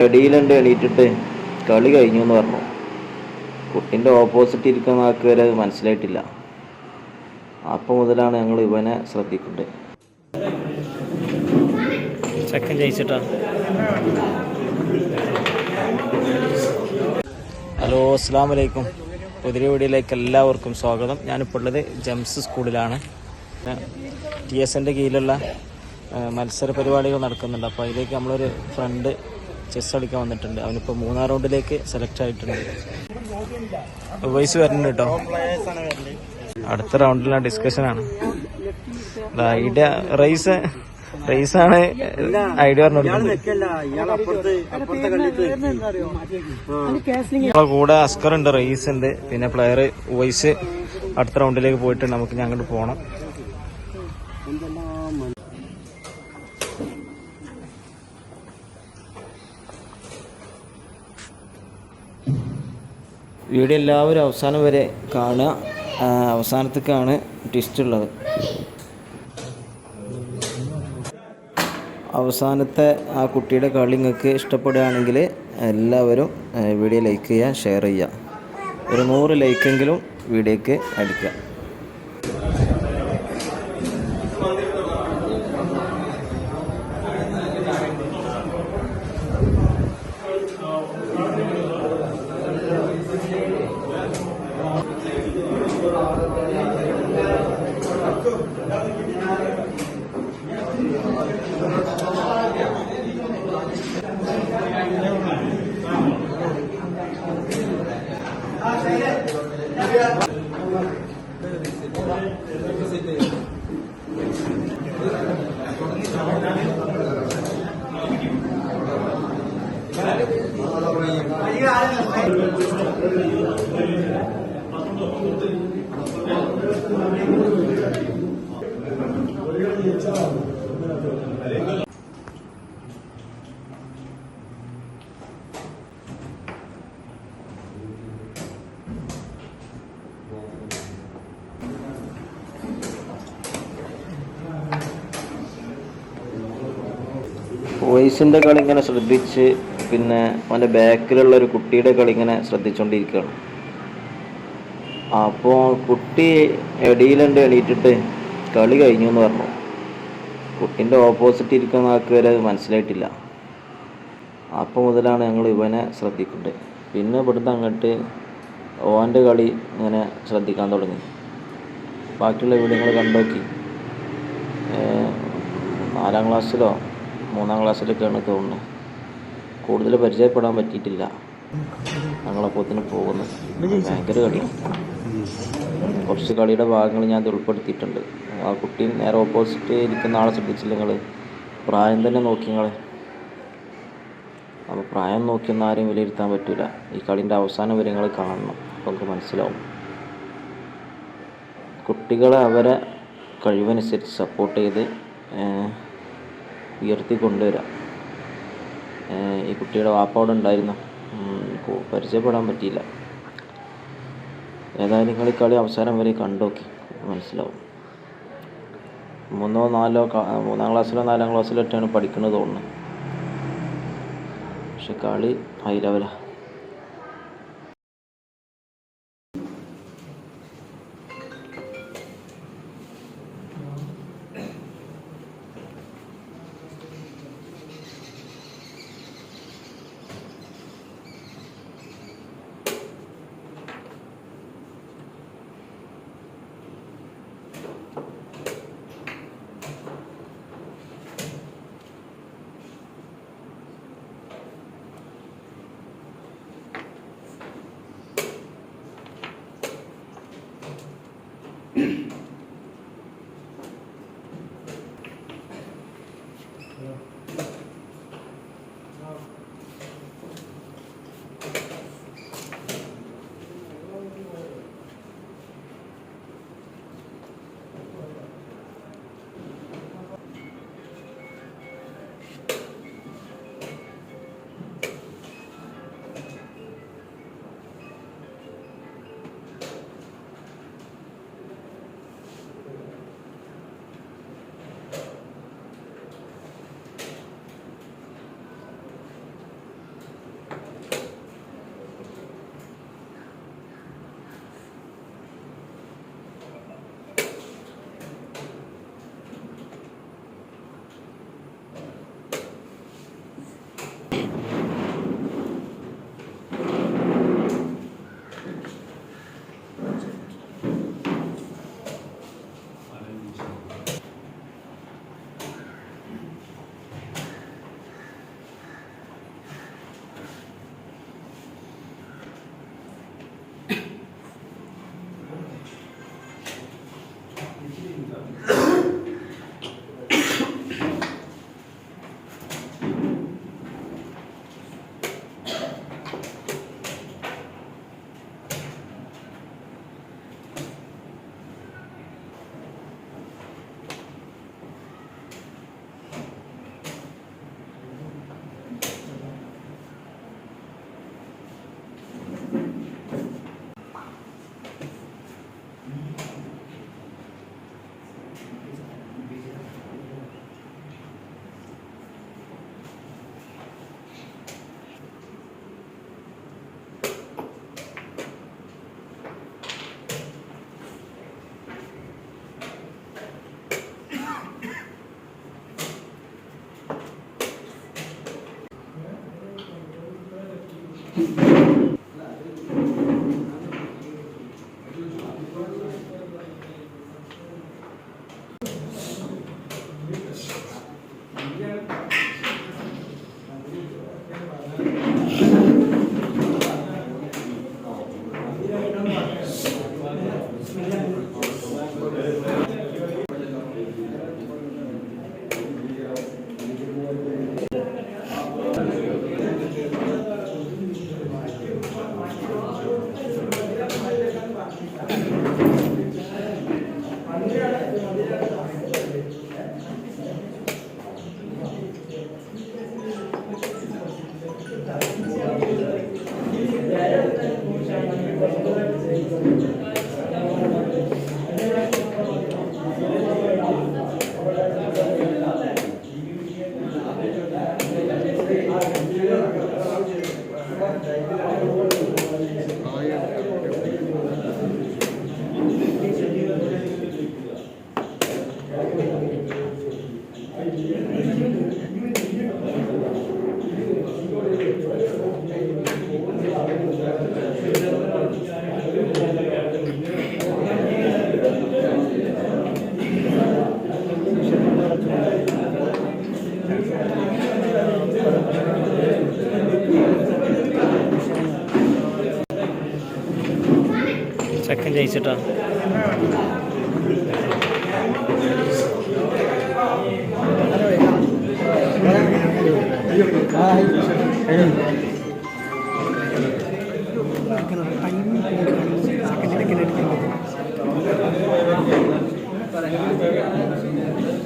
എടിയിലുണ്ട് എണീറ്റിട്ട് കളി കഴിഞ്ഞു എന്ന് പറഞ്ഞു. കുട്ടിൻ്റെ ഓപ്പോസിറ്റ് ഇരിക്കുന്ന ആൾക്ക് വരെ അത് മനസ്സിലായിട്ടില്ല. അപ്പോൾ മുതലാണ് ഞങ്ങൾ ഇവനെ ശ്രദ്ധിക്കുന്നത്. ചെക്കൻ ജയിച്ചിട്ടാ. ഹലോ, അസ്സലാമു അലൈക്കും. പുതിയ വീഡിയോയിലേക്ക് എല്ലാവർക്കും സ്വാഗതം. ഞാനിപ്പോൾ ഉള്ളത് ജംസ് സ്കൂളിലാണ്. TSൻ്റെ കീഴിലുള്ള മത്സര പരിപാടികൾ നടക്കുന്നുണ്ട്. അപ്പോൾ അതിലേക്ക് നമ്മളൊരു ഫ്രണ്ട് ചെസ് കളിക്കാൻ വന്നിട്ടുണ്ട്. അവനിപ്പോൾ 3-ാം റൗണ്ടിലേക്ക് സെലക്ട് ആയിട്ടുണ്ട്. വോയിസ് വരുന്നുണ്ട് കേട്ടോ. അടുത്ത റൗണ്ടിലുള്ള ഡിസ്കഷനാണ്. ഐഡിയ റൈസാണ് ഐഡിയ പറഞ്ഞു. കൂടെ അസ്കർ ഉണ്ട്, റൈസ് ഉണ്ട്, പിന്നെ പ്ലെയർ വോയിസ് അടുത്ത റൗണ്ടിലേക്ക് പോയിട്ട് നമുക്ക് ഞങ്ങോട്ട് പോകണം. വീഡിയോ എല്ലാവരും അവസാനം വരെ കാണുക. അവസാനത്തേക്കാണ് ട്വിസ്റ്റ് ഉള്ളത്. അവസാനത്തെ ആ കുട്ടിയുടെ കളി നിങ്ങൾക്ക് ഇഷ്ടപ്പെടുകയാണെങ്കിൽ എല്ലാവരും വീഡിയോ ലൈക്ക് ചെയ്യുക, ഷെയർ ചെയ്യുക. ഒരു 100 ലൈക്കെങ്കിലും വീഡിയോക്ക് അടിക്കുക. വോയിസിൻ്റെ കളി ഇങ്ങനെ ശ്രദ്ധിച്ച്, പിന്നെ അവൻ്റെ ബാക്കിലുള്ള ഒരു കുട്ടിയുടെ കളി ഇങ്ങനെ ശ്രദ്ധിച്ചുകൊണ്ടിരിക്കുകയാണ്. അപ്പോൾ കുട്ടി എടിയിലുണ്ട് എണീറ്റിട്ട് കളി കഴിഞ്ഞു എന്ന് പറഞ്ഞു. കുട്ടിൻ്റെ ഓപ്പോസിറ്റ് ഇരിക്കുന്ന ആൾക്ക് വരെ അത് മനസ്സിലായിട്ടില്ല. അപ്പോൾ മുതലാണ് ഞങ്ങൾ ഇവനെ ശ്രദ്ധിക്കുന്നത്. പിന്നെ ഇവിടുന്ന് അങ്ങോട്ട് ഓൻ്റെ കളി ഇങ്ങനെ ശ്രദ്ധിക്കാൻ തുടങ്ങി. ബാക്കിയുള്ള വീഡിയോകൾ കണ്ടോക്കി. 4-ാം ക്ലാസ്സിലോ 3-ാം ക്ലാസ്സിലൊക്കെയാണ് തോന്നുന്നത്. കൂടുതൽ പരിചയപ്പെടാൻ പറ്റിയിട്ടില്ല. ഞങ്ങളപ്പോത്തിന് പോകുന്നു. ഭയങ്കര കളിയാണ്. കുറച്ച് കളിയുടെ ഭാഗങ്ങൾ ഞാൻ ഉൾപ്പെടുത്തിയിട്ടുണ്ട്. ആ കുട്ടി നേരെ ഓപ്പോസിറ്റ് ഇരിക്കുന്ന ആളെ ശ്രദ്ധിച്ചില്ല നിങ്ങൾ. പ്രായം തന്നെ നോക്കി നിങ്ങൾ. അപ്പോൾ പ്രായം നോക്കിയൊന്നും ആരെയും വിലയിരുത്താൻ പറ്റില്ല. ഈ കളീൻ്റെ അവസാനം വരെ നിങ്ങൾ കാണണം. അപ്പോൾ നമുക്ക് മനസ്സിലാവും. കുട്ടികളെ അവരെ കഴിവനുസരിച്ച് സപ്പോർട്ട് ചെയ്ത് ഉയർത്തി കൊണ്ടുവരാം. ഈ കുട്ടിയുടെ വാപ്പോടെ ഉണ്ടായിരുന്നു, പരിചയപ്പെടാൻ പറ്റിയില്ല. ഏതായാലും നിങ്ങൾ ഈ കളി അവസാനം വരെ കണ്ടോക്കി മനസ്സിലാവും. 3-ാം ക്ലാസ്സിലോ 4-ാം ക്ലാസ്സിലോ ഒക്കെയാണ് പഠിക്കുന്നത് തോന്നുന്നത്. പക്ഷെ കളി ഹൈ ലെവലാണ്. ചെക്കൻ ജയിച്ചിട്ടാ. ടൈം